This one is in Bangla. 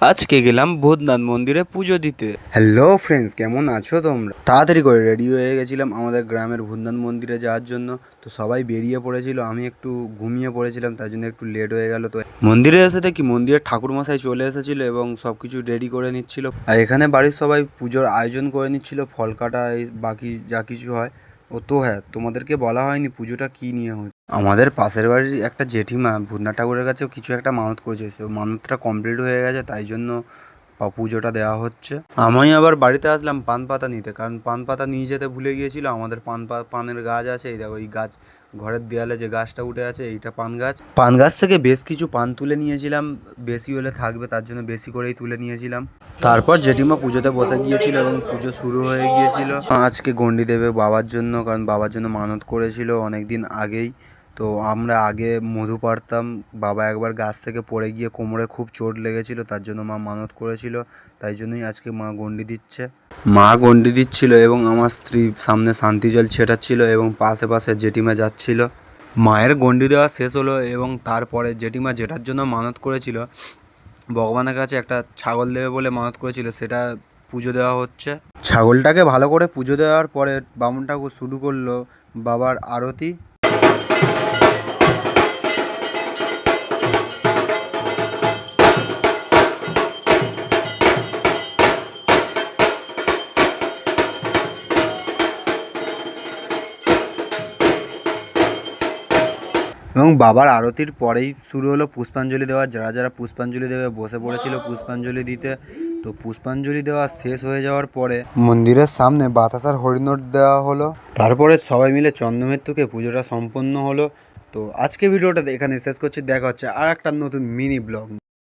আজকে গেলাম ভূতনাথ মন্দিরে পুজো দিতে। হ্যালো ফ্রেন্ডস, কেমন আছো তোমরা? তাড়াতাড়ি করে রেডি হয়ে গেছিলাম আমাদের গ্রামের ভূতনাথ মন্দিরে যাওয়ার জন্য। তো সবাই বেরিয়ে পড়েছিল, আমি একটু ঘুমিয়ে পড়েছিলাম, তার জন্য একটু লেট হয়ে গেল। তো মন্দিরে এসে দেখি মন্দিরের ঠাকুরমশাই চলে এসেছিল এবং সব কিছু রেডি করে নিচ্ছিল। আর এখানে বাড়ির সবাই পুজোর আয়োজন করে নিচ্ছিল, ফল কাটা এই বাকি যা কিছু হয়। ও তো হ্যাঁ, তোমাদেরকে বলা হয়নি পুজোটা কী নিয়ে হয়। আমাদের পাশের বাড়ির একটা জেঠিমা ভূতনাথ ঠাকুরের কাছেও কিছু একটা মানত করেছে, তো মানতটা কমপ্লিট হয়ে গেছে, তাই জন্য পুজোটা দেওয়া হচ্ছে। আমি আবার বাড়িতে আসলাম পান পাতা নিতে, কারণ পান পাতা নিয়ে যেতে ভুলে গিয়েছিল। আমাদের পানের গাছ আছে, এই দেখো এই গাছ, ঘরের দেয়ালে যে গাছটা উঠে আছে এইটা পান গাছ থেকে বেশ কিছু পান তুলে নিয়েছিলাম, বেশি হলে থাকবে তার জন্য বেশি করেই তুলে নিয়েছিলাম। তারপর জেঠিমা পুজোতে বসে গিয়েছিল এবং পুজো শুরু হয়ে গিয়েছিল। আজকে গন্ডি দেবে বাবার জন্য, কারণ বাবার জন্য মানত করেছিল অনেক দিন আগেই। তো আমরা আগে মধু পাড়তাম, বাবা একবার গাছ থেকে পড়ে গিয়ে কোমরে খুব চোট লেগেছিল, তার জন্য মা মানত করেছিল, তাই জন্যই আজকে মা গন্ডি দিচ্ছে। মা গন্ডি দিচ্ছিল এবং আমার স্ত্রী সামনে শান্তি জল ছেটাচ্ছিল এবং পাশে পাশে জেঠিমা যাচ্ছিল। মায়ের গন্ডি দেওয়া শেষ হলো এবং তারপরে জেঠিমা যেটার জন্য মানত করেছিল, ভগবানের কাছে একটা ছাগল দেবে বলে মানত করেছিল, সেটা পুজো দেওয়া হচ্ছে। ছাগলটাকে ভালো করে পুজো দেওয়ার পরে বামুন ঠাকুর শুরু করলো বাবার আরতি। এবং বাবার আরতির পরেই শুরু হলো পুষ্পাঞ্জলি দেওয়া। যারা যারা পুষ্পাঞ্জলি দেবে বসে পড়েছিল পুষ্পাঞ্জলি দিতে। তো পুষ্পাঞ্জলি দেওয়া শেষ হয়ে যাওয়ার পরে মন্দিরের সামনে বাতাসার হরিণট দেওয়া হলো। তারপরে সবাই মিলে চন্দ্রমৃত্যুকে পুজোটা সম্পন্ন হলো। তো আজকে ভিডিওটা এখানে শেষ করছি, দেখা হচ্ছে আর একটা নতুন মিনি ব্লগ।